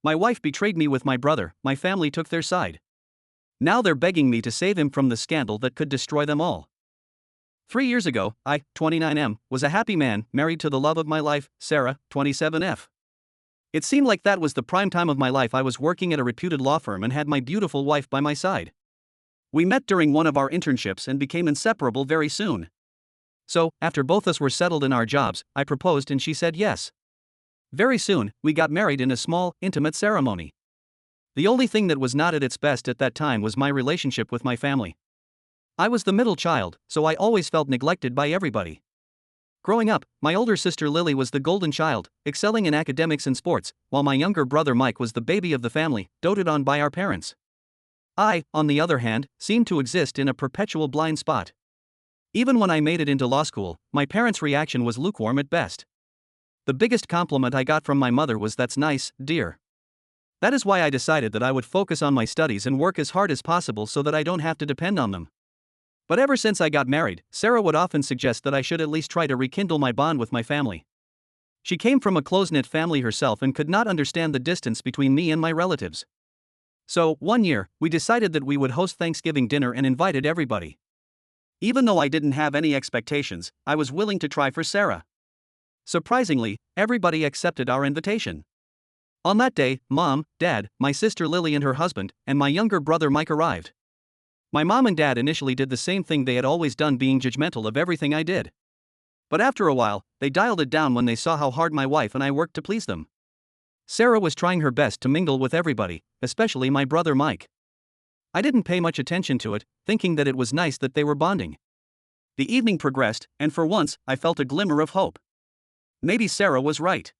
My wife betrayed me with my brother, my family took their side. Now they're begging me to save him from the scandal that could destroy them all. 3 years ago, I, 29M, was a happy man, married to the love of my life, Sarah, 27F. It seemed like that was the prime time of my life. I was working at a reputed law firm and had my beautiful wife by my side. We met during one of our internships and became inseparable very soon. So, after both us were settled in our jobs, I proposed and she said yes. Very soon, we got married in a small, intimate ceremony. The only thing that was not at its best at that time was my relationship with my family. I was the middle child, so I always felt neglected by everybody. Growing up, my older sister Lily was the golden child, excelling in academics and sports, while my younger brother Mike was the baby of the family, doted on by our parents. I, on the other hand, seemed to exist in a perpetual blind spot. Even when I made it into law school, my parents' reaction was lukewarm at best. The biggest compliment I got from my mother was, "That's nice, dear." That is why I decided that I would focus on my studies and work as hard as possible so that I don't have to depend on them. But ever since I got married, Sarah would often suggest that I should at least try to rekindle my bond with my family. She came from a close-knit family herself and could not understand the distance between me and my relatives. So, one year, we decided that we would host Thanksgiving dinner and invited everybody. Even though I didn't have any expectations, I was willing to try for Sarah. Surprisingly, everybody accepted our invitation. On that day, Mom, Dad, my sister Lily and her husband, and my younger brother Mike arrived. My mom and dad initially did the same thing they had always done, being judgmental of everything I did. But after a while, they dialed it down when they saw how hard my wife and I worked to please them. Sarah was trying her best to mingle with everybody, especially my brother Mike. I didn't pay much attention to it, thinking that it was nice that they were bonding. The evening progressed, and for once, I felt a glimmer of hope. Maybe Sarah was right.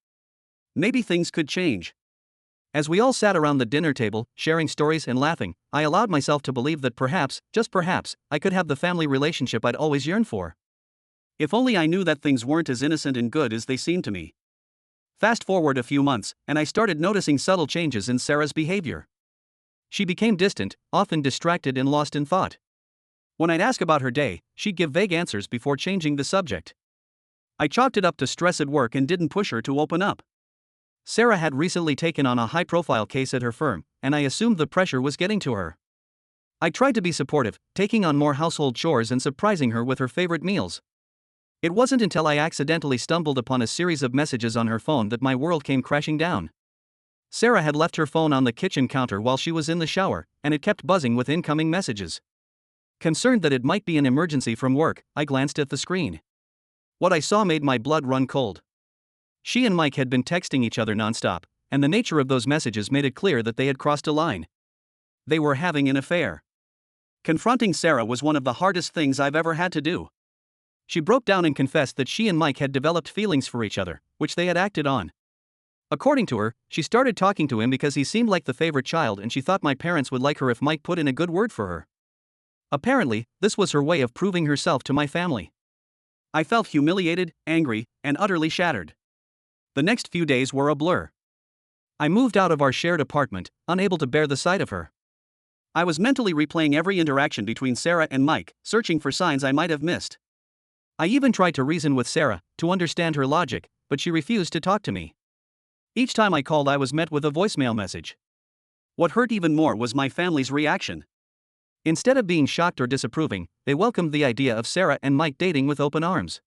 Maybe things could change. As we all sat around the dinner table, sharing stories and laughing, I allowed myself to believe that perhaps, just perhaps, I could have the family relationship I'd always yearned for. If only I knew that things weren't as innocent and good as they seemed to me. Fast forward a few months, and I started noticing subtle changes in Sarah's behavior. She became distant, often distracted and lost in thought. When I'd ask about her day, she'd give vague answers before changing the subject. I chalked it up to stress at work and didn't push her to open up. Sarah had recently taken on a high-profile case at her firm, and I assumed the pressure was getting to her. I tried to be supportive, taking on more household chores and surprising her with her favorite meals. It wasn't until I accidentally stumbled upon a series of messages on her phone that my world came crashing down. Sarah had left her phone on the kitchen counter while she was in the shower, and it kept buzzing with incoming messages. Concerned that it might be an emergency from work, I glanced at the screen. What I saw made my blood run cold. She and Mike had been texting each other nonstop, and the nature of those messages made it clear that they had crossed a line. They were having an affair. Confronting Sarah was one of the hardest things I've ever had to do. She broke down and confessed that she and Mike had developed feelings for each other, which they had acted on. According to her, she started talking to him because he seemed like the favorite child and she thought my parents would like her if Mike put in a good word for her. Apparently, this was her way of proving herself to my family. I felt humiliated, angry, and utterly shattered. The next few days were a blur. I moved out of our shared apartment, unable to bear the sight of her. I was mentally replaying every interaction between Sarah and Mike, searching for signs I might have missed. I even tried to reason with Sarah, to understand her logic, but she refused to talk to me. Each time I called, I was met with a voicemail message. What hurt even more was my family's reaction. Instead of being shocked or disapproving, they welcomed the idea of Sarah and Mike dating with open arms.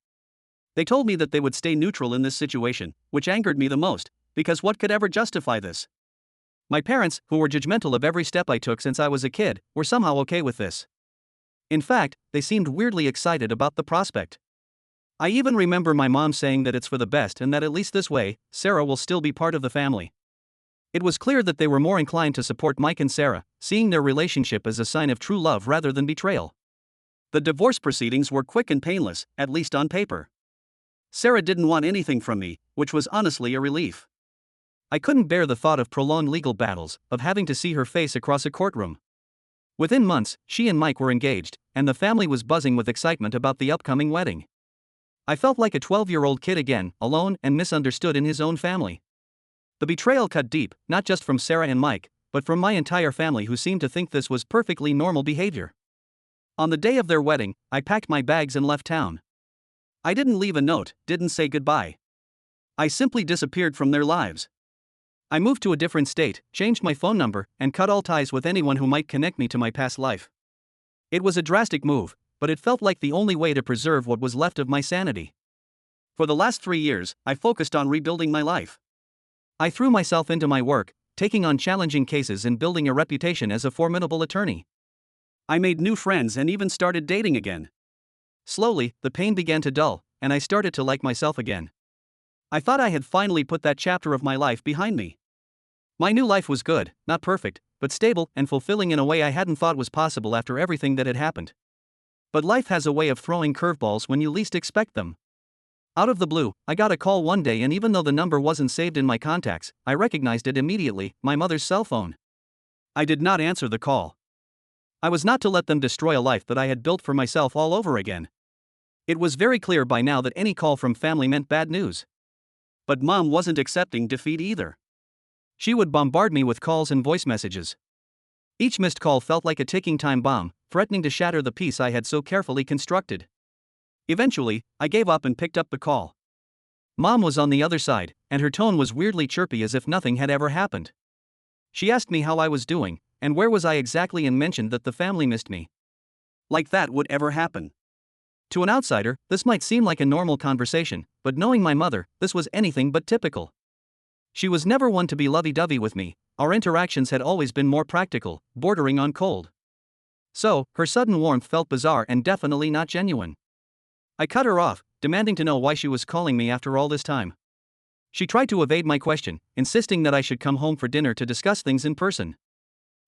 They told me that they would stay neutral in this situation, which angered me the most, because what could ever justify this? My parents, who were judgmental of every step I took since I was a kid, were somehow okay with this. In fact, they seemed weirdly excited about the prospect. I even remember my mom saying that it's for the best and that at least this way, Sarah will still be part of the family. It was clear that they were more inclined to support Mike and Sarah, seeing their relationship as a sign of true love rather than betrayal. The divorce proceedings were quick and painless, at least on paper. Sarah didn't want anything from me, which was honestly a relief. I couldn't bear the thought of prolonged legal battles, of having to see her face across a courtroom. Within months, she and Mike were engaged, and the family was buzzing with excitement about the upcoming wedding. I felt like a 12-year-old kid again, alone and misunderstood in his own family. The betrayal cut deep, not just from Sarah and Mike, but from my entire family, who seemed to think this was perfectly normal behavior. On the day of their wedding, I packed my bags and left town. I didn't leave a note, didn't say goodbye. I simply disappeared from their lives. I moved to a different state, changed my phone number, and cut all ties with anyone who might connect me to my past life. It was a drastic move, but it felt like the only way to preserve what was left of my sanity. For the last 3 years, I focused on rebuilding my life. I threw myself into my work, taking on challenging cases and building a reputation as a formidable attorney. I made new friends and even started dating again. Slowly, the pain began to dull, and I started to like myself again. I thought I had finally put that chapter of my life behind me. My new life was good, not perfect, but stable and fulfilling in a way I hadn't thought was possible after everything that had happened. But life has a way of throwing curveballs when you least expect them. Out of the blue, I got a call one day, and even though the number wasn't saved in my contacts, I recognized it immediately: my mother's cell phone. I did not answer the call. I was not to let them destroy a life that I had built for myself all over again. It was very clear by now that any call from family meant bad news. But Mom wasn't accepting defeat either. She would bombard me with calls and voice messages. Each missed call felt like a ticking time bomb, threatening to shatter the peace I had so carefully constructed. Eventually, I gave up and picked up the call. Mom was on the other side, and her tone was weirdly chirpy, as if nothing had ever happened. She asked me how I was doing, and where was I exactly, and mentioned that the family missed me. Like that would ever happen. To an outsider, this might seem like a normal conversation, but knowing my mother, this was anything but typical. She was never one to be lovey-dovey with me. Our interactions had always been more practical, bordering on cold. So, her sudden warmth felt bizarre and definitely not genuine. I cut her off, demanding to know why she was calling me after all this time. She tried to evade my question, insisting that I should come home for dinner to discuss things in person.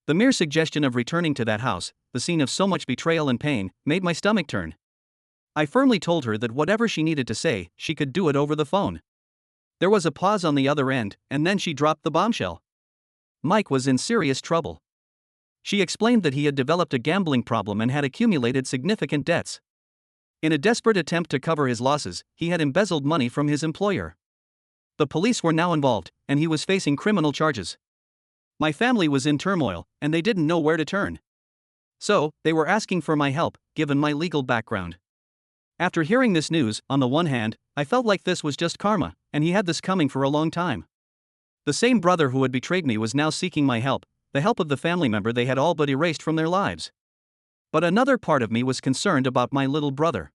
The mere suggestion of returning to that house, the scene of so much betrayal and pain, made my stomach turn. I firmly told her that whatever she needed to say, she could do it over the phone. There was a pause on the other end, and then she dropped the bombshell. Mike was in serious trouble. She explained that he had developed a gambling problem and had accumulated significant debts. In a desperate attempt to cover his losses, he had embezzled money from his employer. The police were now involved, and he was facing criminal charges. My family was in turmoil, and they didn't know where to turn. So, they were asking for my help, given my legal background. After hearing this news, on the one hand, I felt like this was just karma, and he had this coming for a long time. The same brother who had betrayed me was now seeking my help, the help of the family member they had all but erased from their lives. But another part of me was concerned about my little brother.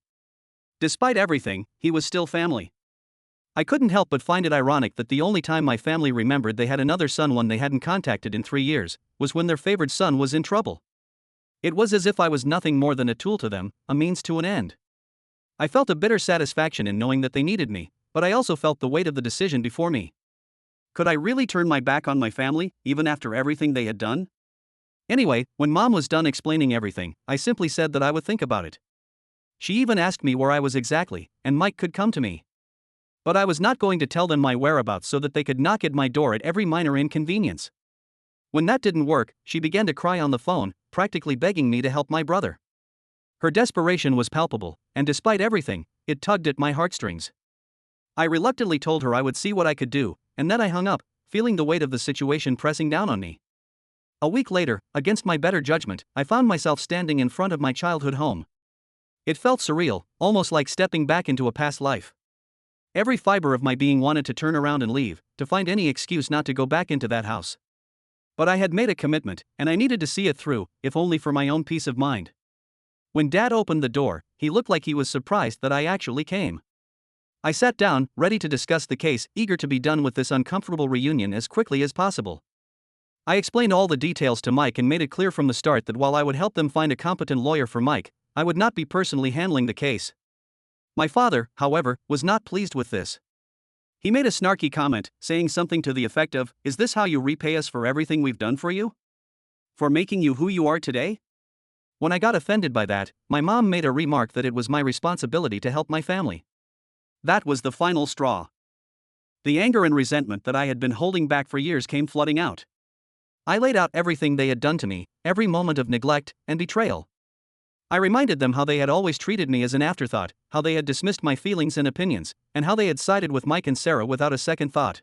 Despite everything, he was still family. I couldn't help but find it ironic that the only time my family remembered they had another son, one they hadn't contacted in 3 years, was when their favored son was in trouble. It was as if I was nothing more than a tool to them, a means to an end. I felt a bitter satisfaction in knowing that they needed me, but I also felt the weight of the decision before me. Could I really turn my back on my family, even after everything they had done? Anyway, when Mom was done explaining everything, I simply said that I would think about it. She even asked me where I was exactly, and Mike could come to me. But I was not going to tell them my whereabouts so that they could knock at my door at every minor inconvenience. When that didn't work, she began to cry on the phone, practically begging me to help my brother. Her desperation was palpable, and despite everything, it tugged at my heartstrings. I reluctantly told her I would see what I could do, and then I hung up, feeling the weight of the situation pressing down on me. A week later, against my better judgment, I found myself standing in front of my childhood home. It felt surreal, almost like stepping back into a past life. Every fiber of my being wanted to turn around and leave, to find any excuse not to go back into that house. But I had made a commitment, and I needed to see it through, if only for my own peace of mind. When Dad opened the door, he looked like he was surprised that I actually came. I sat down, ready to discuss the case, eager to be done with this uncomfortable reunion as quickly as possible. I explained all the details to Mike and made it clear from the start that while I would help them find a competent lawyer for Mike, I would not be personally handling the case. My father, however, was not pleased with this. He made a snarky comment, saying something to the effect of, "Is this how you repay us for everything we've done for you? For making you who you are today?" When I got offended by that, my mom made a remark that it was my responsibility to help my family. That was the final straw. The anger and resentment that I had been holding back for years came flooding out. I laid out everything they had done to me, every moment of neglect and betrayal. I reminded them how they had always treated me as an afterthought, how they had dismissed my feelings and opinions, and how they had sided with Mike and Sarah without a second thought.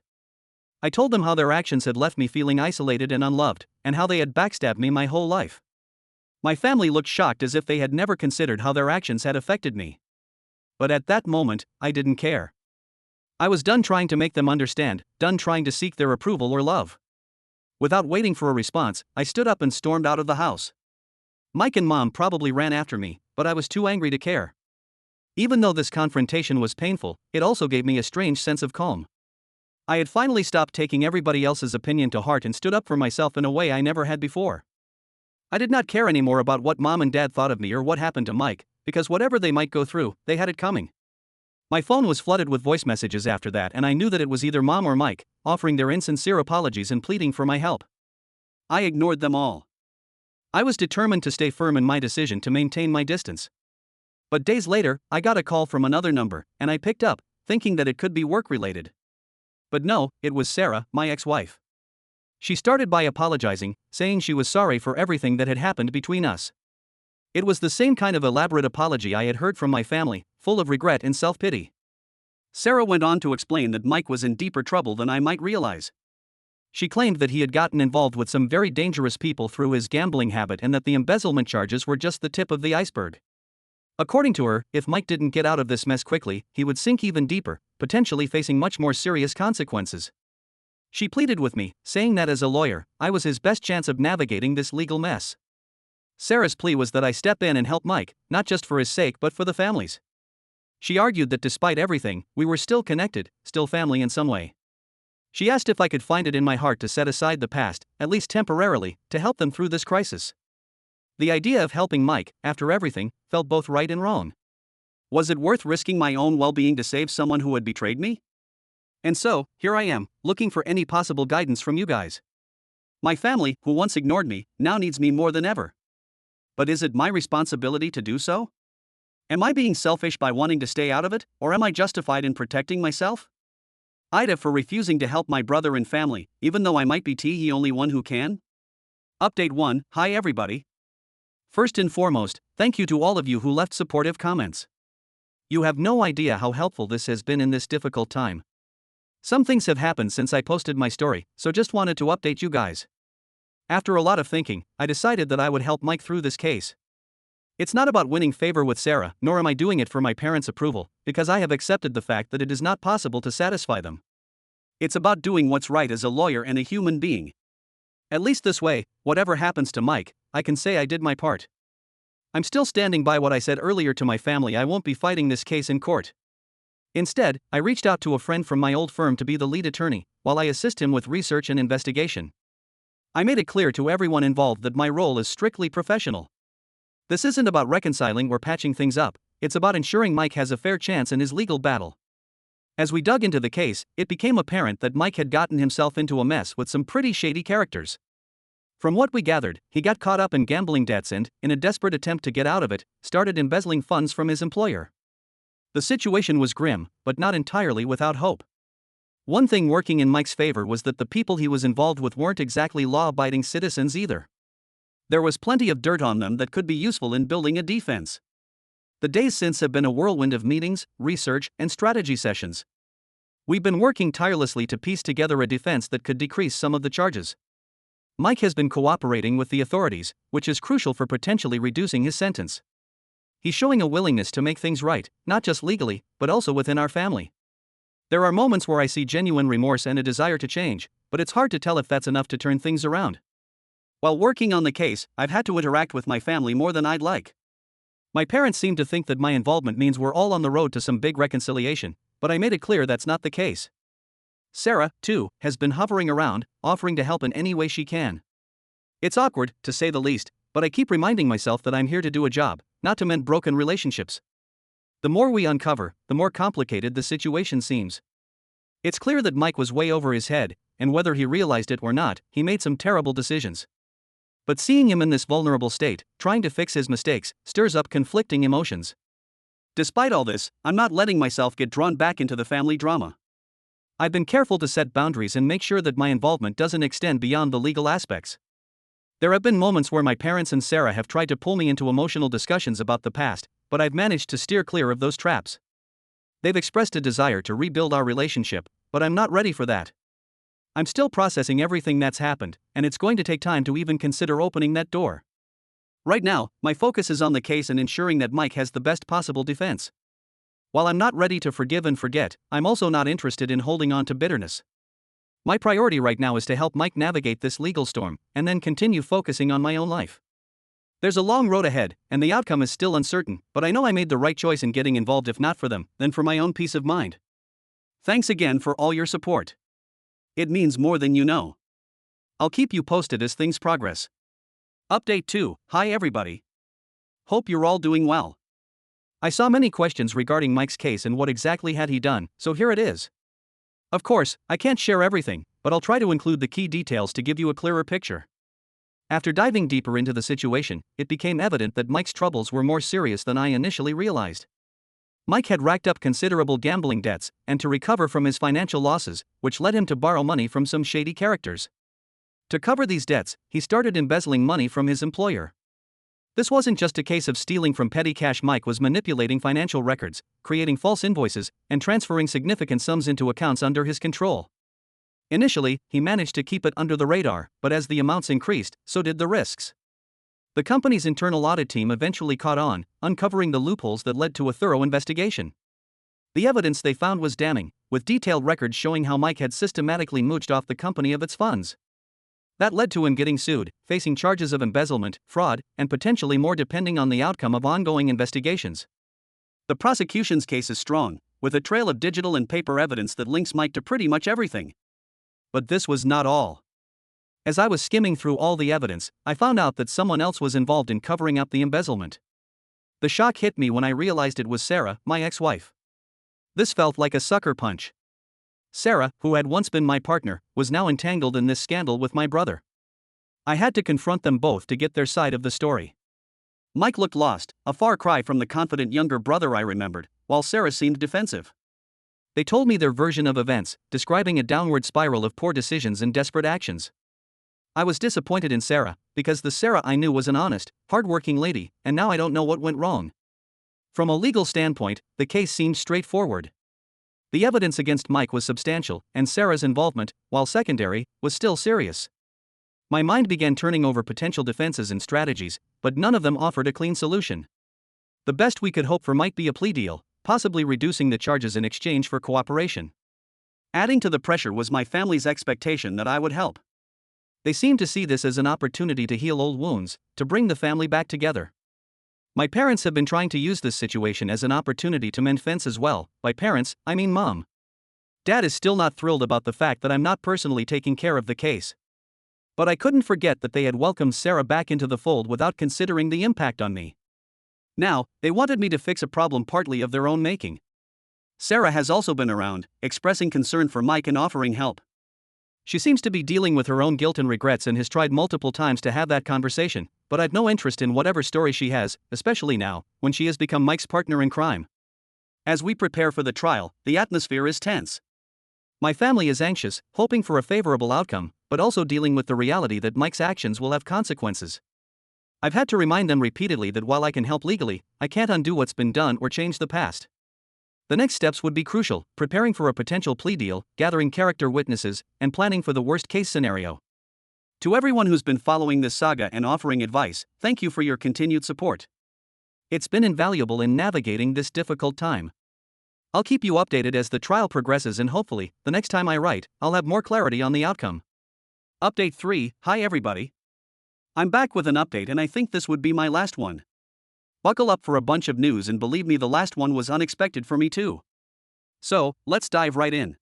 I told them how their actions had left me feeling isolated and unloved, and how they had backstabbed me my whole life. My family looked shocked, as if they had never considered how their actions had affected me. But at that moment, I didn't care. I was done trying to make them understand, done trying to seek their approval or love. Without waiting for a response, I stood up and stormed out of the house. Mike and Mom probably ran after me, but I was too angry to care. Even though this confrontation was painful, it also gave me a strange sense of calm. I had finally stopped taking everybody else's opinion to heart and stood up for myself in a way I never had before. I did not care anymore about what Mom and Dad thought of me or what happened to Mike, because whatever they might go through, they had it coming. My phone was flooded with voice messages after that, and I knew that it was either Mom or Mike, offering their insincere apologies and pleading for my help. I ignored them all. I was determined to stay firm in my decision to maintain my distance. But days later, I got a call from another number, and I picked up, thinking that it could be work-related. But no, it was Sarah, my ex-wife. She started by apologizing, saying she was sorry for everything that had happened between us. It was the same kind of elaborate apology I had heard from my family, full of regret and self-pity. Sarah went on to explain that Mike was in deeper trouble than I might realize. She claimed that he had gotten involved with some very dangerous people through his gambling habit and that the embezzlement charges were just the tip of the iceberg. According to her, if Mike didn't get out of this mess quickly, he would sink even deeper, potentially facing much more serious consequences. She pleaded with me, saying that as a lawyer, I was his best chance of navigating this legal mess. Sarah's plea was that I step in and help Mike, not just for his sake but for the family's. She argued that despite everything, we were still connected, still family in some way. She asked if I could find it in my heart to set aside the past, at least temporarily, to help them through this crisis. The idea of helping Mike, after everything, felt both right and wrong. Was it worth risking my own well-being to save someone who had betrayed me? And so, here I am, looking for any possible guidance from you guys. My family, who once ignored me, now needs me more than ever. But is it my responsibility to do so? Am I being selfish by wanting to stay out of it, or am I justified in protecting myself? IDA for refusing to help my brother and family, even though I might be the only one who can? Update 1. Hi everybody. First and foremost, thank you to all of you who left supportive comments. You have no idea how helpful this has been in this difficult time. Some things have happened since I posted my story, so just wanted to update you guys. After a lot of thinking, I decided that I would help Mike through this case. It's not about winning favor with Sarah, nor am I doing it for my parents' approval, because I have accepted the fact that it is not possible to satisfy them. It's about doing what's right as a lawyer and a human being. At least this way, whatever happens to Mike, I can say I did my part. I'm still standing by what I said earlier to my family. I won't be fighting this case in court. Instead, I reached out to a friend from my old firm to be the lead attorney, while I assist him with research and investigation. I made it clear to everyone involved that my role is strictly professional. This isn't about reconciling or patching things up, it's about ensuring Mike has a fair chance in his legal battle. As we dug into the case, it became apparent that Mike had gotten himself into a mess with some pretty shady characters. From what we gathered, he got caught up in gambling debts and, in a desperate attempt to get out of it, started embezzling funds from his employer. The situation was grim, but not entirely without hope. One thing working in Mike's favor was that the people he was involved with weren't exactly law-abiding citizens either. There was plenty of dirt on them that could be useful in building a defense. The days since have been a whirlwind of meetings, research, and strategy sessions. We've been working tirelessly to piece together a defense that could decrease some of the charges. Mike has been cooperating with the authorities, which is crucial for potentially reducing his sentence. He's showing a willingness to make things right, not just legally, but also within our family. There are moments where I see genuine remorse and a desire to change, but it's hard to tell if that's enough to turn things around. While working on the case, I've had to interact with my family more than I'd like. My parents seem to think that my involvement means we're all on the road to some big reconciliation, but I made it clear that's not the case. Sarah, too, has been hovering around, offering to help in any way she can. It's awkward, to say the least, but I keep reminding myself that I'm here to do a job, not to mend broken relationships. The more we uncover, the more complicated the situation seems. It's clear that Mike was way over his head, and whether he realized it or not, he made some terrible decisions. But seeing him in this vulnerable state, trying to fix his mistakes, stirs up conflicting emotions. Despite all this, I'm not letting myself get drawn back into the family drama. I've been careful to set boundaries and make sure that my involvement doesn't extend beyond the legal aspects. There have been moments where my parents and Sarah have tried to pull me into emotional discussions about the past, but I've managed to steer clear of those traps. They've expressed a desire to rebuild our relationship, but I'm not ready for that. I'm still processing everything that's happened, and it's going to take time to even consider opening that door. Right now, my focus is on the case and ensuring that Mike has the best possible defense. While I'm not ready to forgive and forget, I'm also not interested in holding on to bitterness. My priority right now is to help Mike navigate this legal storm, and then continue focusing on my own life. There's a long road ahead, and the outcome is still uncertain, but I know I made the right choice in getting involved, if not for them, then for my own peace of mind. Thanks again for all your support. It means more than you know. I'll keep you posted as things progress. Update 2. Hi everybody. Hope you're all doing well. I saw many questions regarding Mike's case and what exactly had he done, so here it is. Of course, I can't share everything, but I'll try to include the key details to give you a clearer picture. After diving deeper into the situation, it became evident that Mike's troubles were more serious than I initially realized. Mike had racked up considerable gambling debts, and to recover from his financial losses, which led him to borrow money from some shady characters. To cover these debts, he started embezzling money from his employer. This wasn't just a case of stealing from petty cash. Mike was manipulating financial records, creating false invoices, and transferring significant sums into accounts under his control. Initially, he managed to keep it under the radar, but as the amounts increased, so did the risks. The company's internal audit team eventually caught on, uncovering the loopholes that led to a thorough investigation. The evidence they found was damning, with detailed records showing how Mike had systematically mooched off the company of its funds. That led to him getting sued, facing charges of embezzlement, fraud, and potentially more depending on the outcome of ongoing investigations. The prosecution's case is strong, with a trail of digital and paper evidence that links Mike to pretty much everything. But this was not all. As I was skimming through all the evidence, I found out that someone else was involved in covering up the embezzlement. The shock hit me when I realized it was Sarah, my ex-wife. This felt like a sucker punch. Sarah, who had once been my partner, was now entangled in this scandal with my brother. I had to confront them both to get their side of the story. Mike looked lost, a far cry from the confident younger brother I remembered, while Sarah seemed defensive. They told me their version of events, describing a downward spiral of poor decisions and desperate actions. I was disappointed in Sarah, because the Sarah I knew was an honest, hard-working lady, and now I don't know what went wrong. From a legal standpoint, the case seemed straightforward. The evidence against Mike was substantial, and Sarah's involvement, while secondary, was still serious. My mind began turning over potential defenses and strategies, but none of them offered a clean solution. The best we could hope for might be a plea deal, possibly reducing the charges in exchange for cooperation. Adding to the pressure was my family's expectation that I would help. They seemed to see this as an opportunity to heal old wounds, to bring the family back together. My parents have been trying to use this situation as an opportunity to mend fence as well. By parents, I mean Mom. Dad is still not thrilled about the fact that I'm not personally taking care of the case. But I couldn't forget that they had welcomed Sarah back into the fold without considering the impact on me. Now, they wanted me to fix a problem partly of their own making. Sarah has also been around, expressing concern for Mike and offering help. She seems to be dealing with her own guilt and regrets and has tried multiple times to have that conversation, but I've no interest in whatever story she has, especially now, when she has become Mike's partner in crime. As we prepare for the trial, the atmosphere is tense. My family is anxious, hoping for a favorable outcome, but also dealing with the reality that Mike's actions will have consequences. I've had to remind them repeatedly that while I can help legally, I can't undo what's been done or change the past. The next steps would be crucial: preparing for a potential plea deal, gathering character witnesses, and planning for the worst-case scenario. To everyone who's been following this saga and offering advice, thank you for your continued support. It's been invaluable in navigating this difficult time. I'll keep you updated as the trial progresses, and hopefully, the next time I write, I'll have more clarity on the outcome. Update 3. Hi everybody. I'm back with an update, and I think this would be my last one. Buckle up for a bunch of news, and believe me, the last one was unexpected for me too. So, let's dive right in.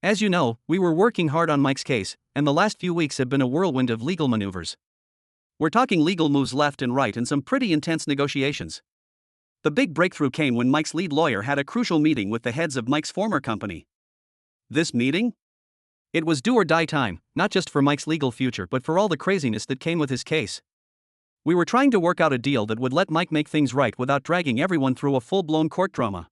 As you know, we were working hard on Mike's case, and the last few weeks have been a whirlwind of legal maneuvers. We're talking legal moves left and right and some pretty intense negotiations. The big breakthrough came when Mike's lead lawyer had a crucial meeting with the heads of Mike's former company. This meeting? It was do or die time, not just for Mike's legal future but for all the craziness that came with his case. We were trying to work out a deal that would let Mike make things right without dragging everyone through a full-blown court drama.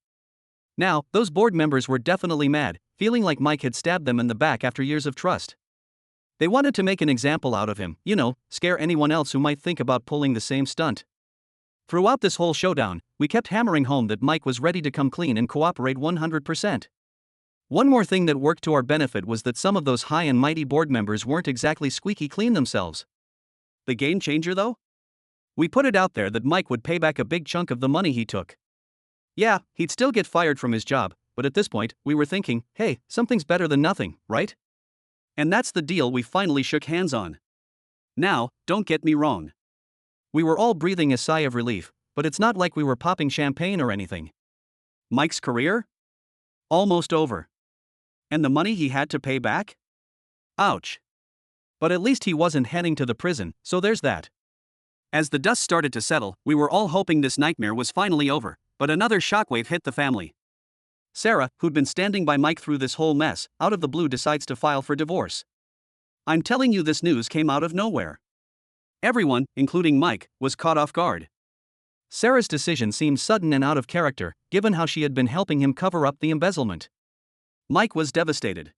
Now, those board members were definitely mad, feeling like Mike had stabbed them in the back after years of trust. They wanted to make an example out of him, scare anyone else who might think about pulling the same stunt. Throughout this whole showdown, we kept hammering home that Mike was ready to come clean and cooperate 100%. One more thing that worked to our benefit was that some of those high and mighty board members weren't exactly squeaky clean themselves. The game changer though? We put it out there that Mike would pay back a big chunk of the money he took. Yeah, he'd still get fired from his job, but at this point, we were thinking, hey, something's better than nothing, right? And that's the deal we finally shook hands on. Now, don't get me wrong. We were all breathing a sigh of relief, but it's not like we were popping champagne or anything. Mike's career? Almost over. And the money he had to pay back? Ouch. But at least he wasn't heading to the prison, so there's that. As the dust started to settle, we were all hoping this nightmare was finally over, but another shockwave hit the family. Sarah, who'd been standing by Mike through this whole mess, out of the blue decides to file for divorce. I'm telling you, this news came out of nowhere. Everyone, including Mike, was caught off guard. Sarah's decision seemed sudden and out of character, given how she had been helping him cover up the embezzlement. Mike was devastated.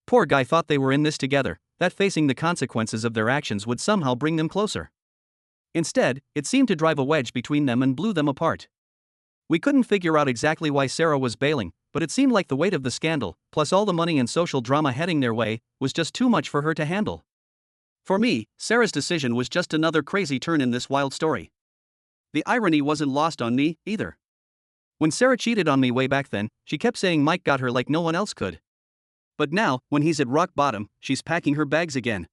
Poor guy thought they were in this together, that facing the consequences of their actions would somehow bring them closer. Instead, it seemed to drive a wedge between them and blew them apart. We couldn't figure out exactly why Sarah was bailing, but it seemed like the weight of the scandal, plus all the money and social drama heading their way, was just too much for her to handle. For me, Sarah's decision was just another crazy turn in this wild story. The irony wasn't lost on me, either. When Sarah cheated on me way back then, she kept saying Mike got her like no one else could. But now, when he's at rock bottom, she's packing her bags again.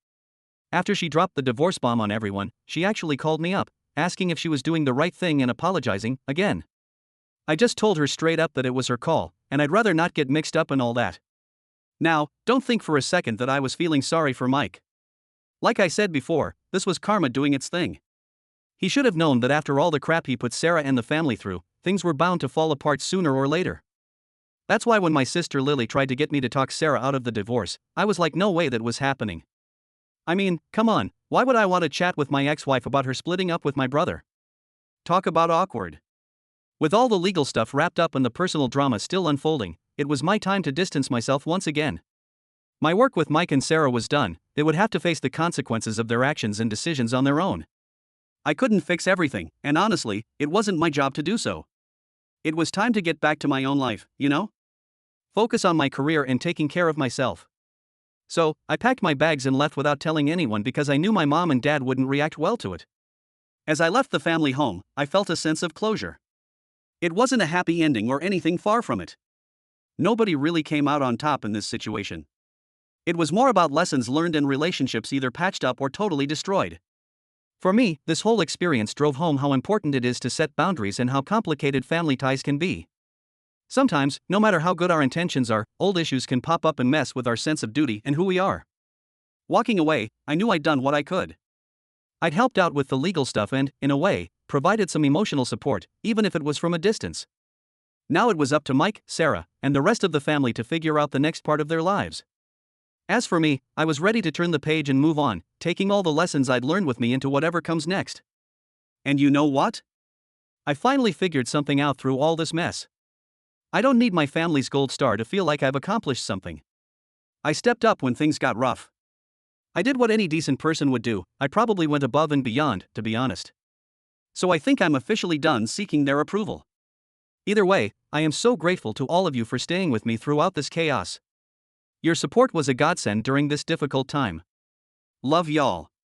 After she dropped the divorce bomb on everyone, she actually called me up, asking if she was doing the right thing and apologizing, again. I just told her straight up that it was her call, and I'd rather not get mixed up in all that. Now, don't think for a second that I was feeling sorry for Mike. Like I said before, this was karma doing its thing. He should have known that after all the crap he put Sarah and the family through, things were bound to fall apart sooner or later. That's why when my sister Lily tried to get me to talk Sarah out of the divorce, I was like, no way that was happening. I mean, come on, why would I want to chat with my ex-wife about her splitting up with my brother? Talk about awkward. With all the legal stuff wrapped up and the personal drama still unfolding, it was my time to distance myself once again. My work with Mike and Sarah was done. They would have to face the consequences of their actions and decisions on their own. I couldn't fix everything, and honestly, it wasn't my job to do so. It was time to get back to my own life, you know? Focus on my career and taking care of myself. So, I packed my bags and left without telling anyone because I knew my mom and dad wouldn't react well to it. As I left the family home, I felt a sense of closure. It wasn't a happy ending or anything, far from it. Nobody really came out on top in this situation. It was more about lessons learned and relationships either patched up or totally destroyed. For me, this whole experience drove home how important it is to set boundaries and how complicated family ties can be. Sometimes, no matter how good our intentions are, old issues can pop up and mess with our sense of duty and who we are. Walking away, I knew I'd done what I could. I'd helped out with the legal stuff and, in a way, provided some emotional support, even if it was from a distance. Now it was up to Mike, Sarah, and the rest of the family to figure out the next part of their lives. As for me, I was ready to turn the page and move on, taking all the lessons I'd learned with me into whatever comes next. And you know what? I finally figured something out through all this mess. I don't need my family's gold star to feel like I've accomplished something. I stepped up when things got rough. I did what any decent person would do. I probably went above and beyond, to be honest. So I think I'm officially done seeking their approval. Either way, I am so grateful to all of you for staying with me throughout this chaos. Your support was a godsend during this difficult time. Love y'all.